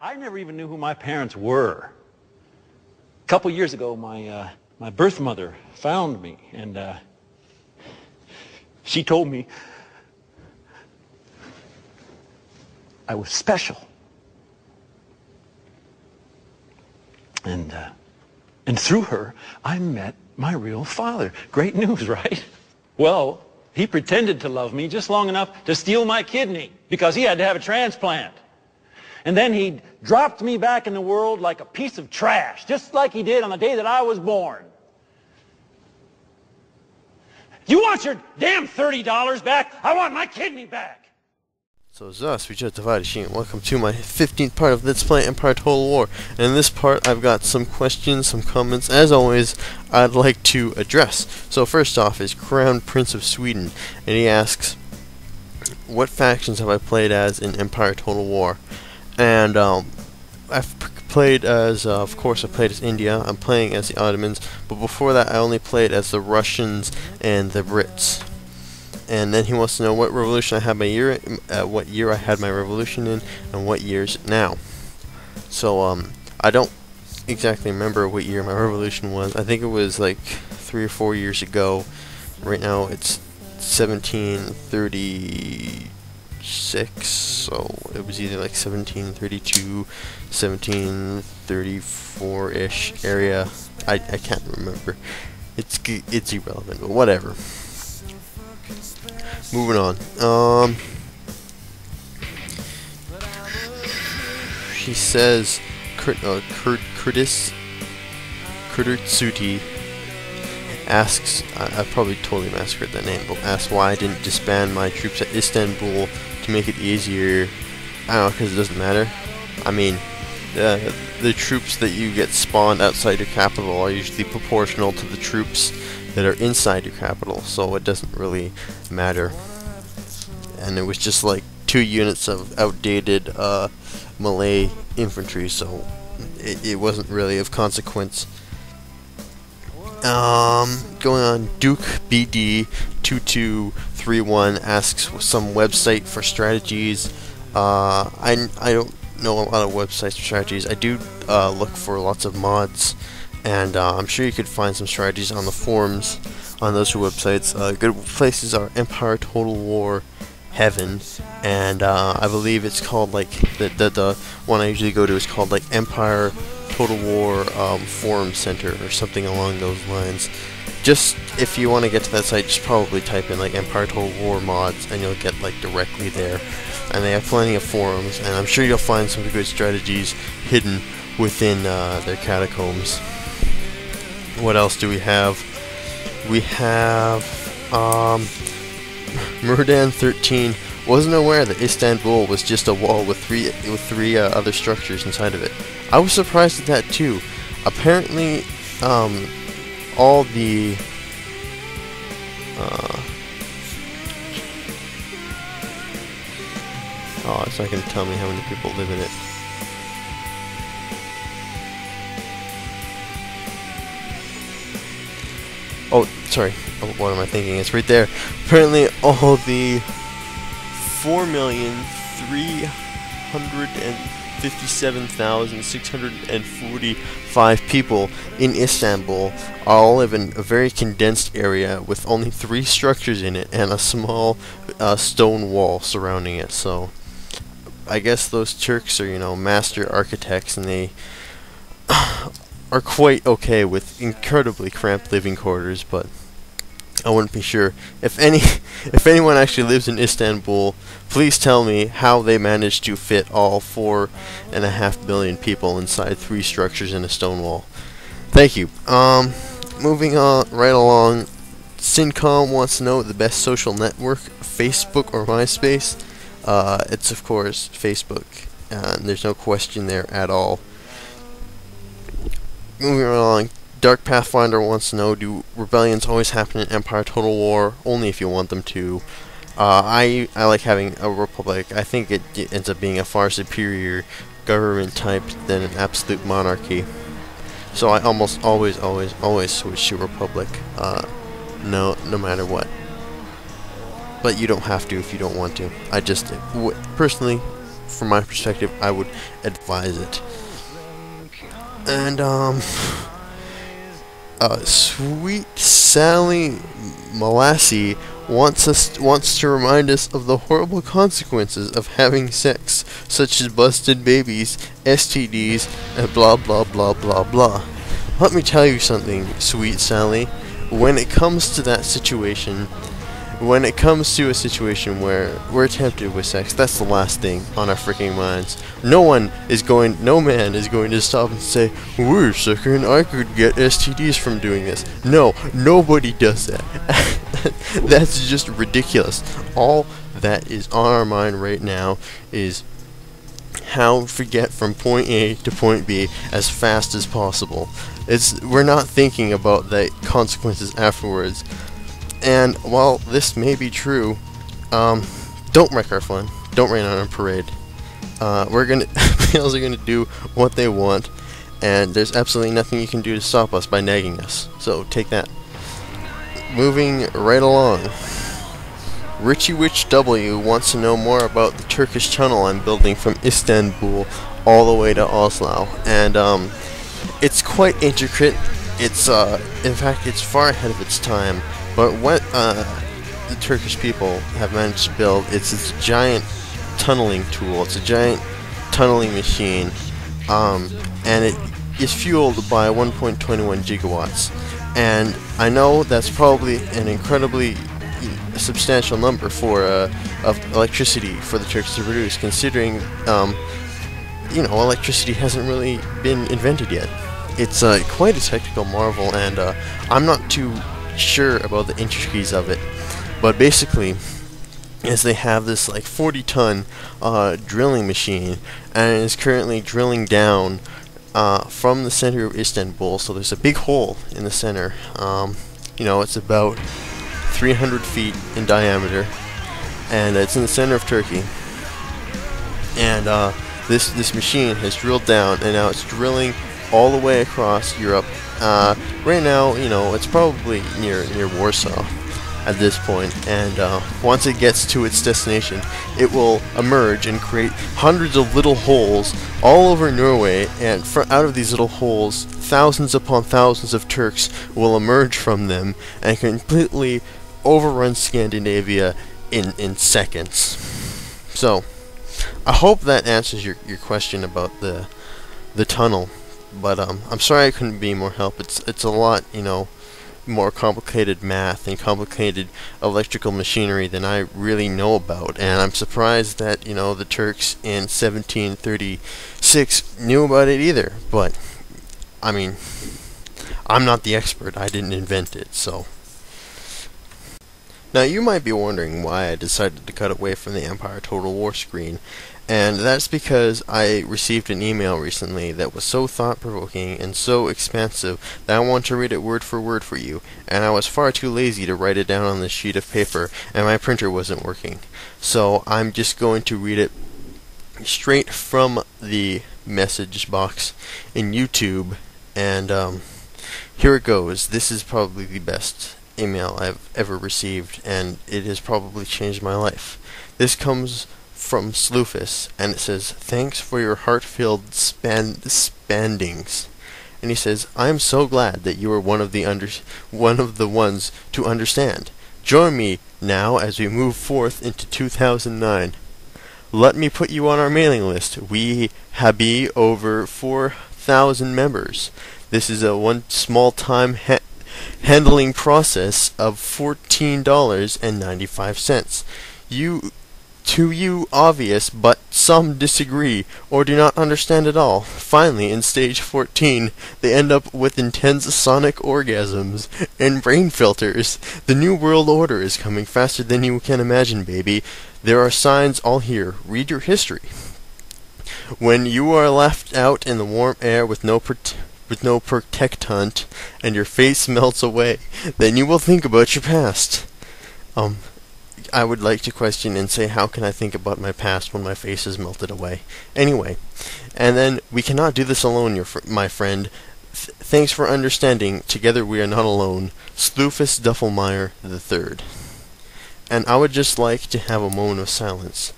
I never even knew who my parents were. A couple years ago, my birth mother found me, and she told me I was special. And through her, I met my real father. Great news, right? Well, he pretended to love me just long enough to steal my kidney because he had to have a transplant. And then he dropped me back in the world like a piece of trash, just like he did on the day that I was born. You want your damn $30 back? I want my kidney back. So JosefVStalin, welcome to my 15th part of Let's Play Empire Total War. And in this part, I've got some questions, some comments, as always, I'd like to address. So first off is Crown Prince of Sweden, and he asks, what factions have I played as in Empire Total War? And I've played as, of course, I played as India. I'm playing as the Ottomans, but before that, I only played as the Russians and the Brits. And then he wants to know what revolution I had my year, what year I had my revolution in, and what year is it now. So I don't exactly remember what year my revolution was. I think it was like 3 or 4 years ago. Right now it's 1736, so it was either like 1732, 1734-ish area. I can't remember. It's irrelevant, but whatever. Moving on. He says, Kurtsuti asks, I probably totally massacred that name, but asks why I didn't disband my troops at Istanbul to make it easier. I don't know, because it doesn't matter. I mean, the troops that you get spawned outside your capital are usually proportional to the troops that are inside your capital, so it doesn't really matter. And it was just like 2 units of outdated Malay infantry, so it wasn't really of consequence. Going on, Duke BD2231 asks some website for strategies. I don't know a lot of websites for strategies. I do look for lots of mods, and I'm sure you could find some strategies on the forums on those 2 websites. Good places are Empire Total War Heaven, and I believe it's called, like, the one I usually go to is called like Empire Total War Forum Center or something along those lines. Just if you want to get to that site, just probably type in like Empire Total War mods and you'll get like directly there. And they have plenty of forums, and I'm sure you'll find some good strategies hidden within their catacombs. What else do we have? We have Murdan13 wasn't aware that Istanbul was just a wall with three other structures inside of it. I was surprised at that too. Apparently, all the oh, it's not going to tell me how many people live in it. Oh, sorry. What am I thinking? It's right there. Apparently, all the 4,357,645 people in Istanbul all live in a very condensed area with only 3 structures in it and a small stone wall surrounding it. So, I guess those Turks are, you know, master architects, and they are quite okay with incredibly cramped living quarters, but I wouldn't be sure. If anyone actually lives in Istanbul, please tell me how they managed to fit all 4.5 billion people inside 3 structures in a stone wall. Thank you. Moving on right along, Syncom wants to know the best social network, Facebook or MySpace. It's of course Facebook, and there's no question there at all. Moving along, Dark Pathfinder wants to know, do rebellions always happen in Empire Total War? Only if you want them to. I like having a republic. I think it ends up being a far superior government type than an absolute monarchy. So I almost always switch to republic, no matter what. But you don't have to if you don't want to. I just, personally, from my perspective, I would advise it. And Sweet Sally Malassie wants to remind us of the horrible consequences of having sex, such as busted babies, STDs, and blah blah blah blah blah. Let me tell you something, Sweet Sally. When it comes to a situation where we're tempted with sex, that's the last thing on our freaking minds. No man is going to stop and say, "Wait a second, I could get STDs from doing this." No, nobody does that. That's just ridiculous. All that is on our mind right now is how to get from point A to point B as fast as possible. We're not thinking about the consequences afterwards. And while this may be true, don't wreck our fun. Don't rain on our parade. Males are gonna do what they want, and there's absolutely nothing you can do to stop us by nagging us. So take that. Moving right along. Richie Witch W wants to know more about the Turkish tunnel I'm building from Istanbul all the way to Oslo, and it's quite intricate. It's in fact, it's far ahead of its time. But what the Turkish people have managed to build, it's this giant tunneling tool. It's a giant tunneling machine, and it is fueled by 1.21 gigawatts. And I know that's probably an incredibly substantial number for of electricity for the Turks to produce, considering electricity hasn't really been invented yet. It's quite a technical marvel, and I'm not too sure about the intricacies of it, but basically, as they have this like 40-ton drilling machine, and it is currently drilling down from the center of Istanbul. So there's a big hole in the center. It's about 300 feet in diameter, and it's in the center of Turkey. And this machine has drilled down, and now it's drilling all the way across Europe. Right now, it's probably near Warsaw at this point, and once it gets to its destination, it will emerge and create hundreds of little holes all over Norway, and out of these little holes, thousands upon thousands of Turks will emerge from them and completely overrun Scandinavia in seconds. So, I hope that answers your question about the tunnel. But I'm sorry I couldn't be more help. It's a lot, more complicated math and complicated electrical machinery than I really know about. And I'm surprised that, the Turks in 1736 knew about it either. But, I mean, I'm not the expert. I didn't invent it, so. Now, you might be wondering why I decided to cut away from the Empire Total War screen. And that's because I received an email recently that was so thought-provoking and so expansive that I want to read it word for word for you, and I was far too lazy to write it down on this sheet of paper, and my printer wasn't working. So I'm just going to read it straight from the message box in YouTube, and here it goes. This is probably the best email I've ever received, and it has probably changed my life. This comes from Sloofus, and it says, "Thanks for your heart-filled spandings." And he says, "I am so glad that you are one of the ones to understand. Join me now as we move forth into 2009. Let me put you on our mailing list. We have over 4,000 members. This is a one small-time handling process of $14.95. To you obvious, but some disagree or do not understand at all. Finally, in stage 14, they end up with intense sonic orgasms and brain filters. The new world order is coming faster than you can imagine, baby. There are signs all here. Read your history. When you are left out in the warm air with no protectant and your face melts away, then you will think about your past." I would like to question and say, how can I think about my past when my face is melted away? Anyway, and then, "We cannot do this alone, my friend. Thanks for understanding. Together we are not alone. Sloofus Duffelmeyer III." And I would just like to have a moment of silence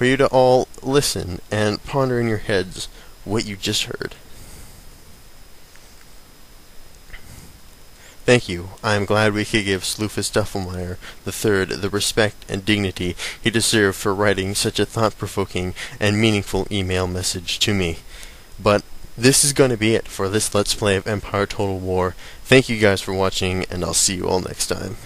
for you to all listen and ponder in your heads what you just heard. Thank you. I am glad we could give JosefVStalin III the respect and dignity he deserved for writing such a thought-provoking and meaningful email message to me. But this is going to be it for this Let's Play of Empire Total War. Thank you guys for watching, and I'll see you all next time.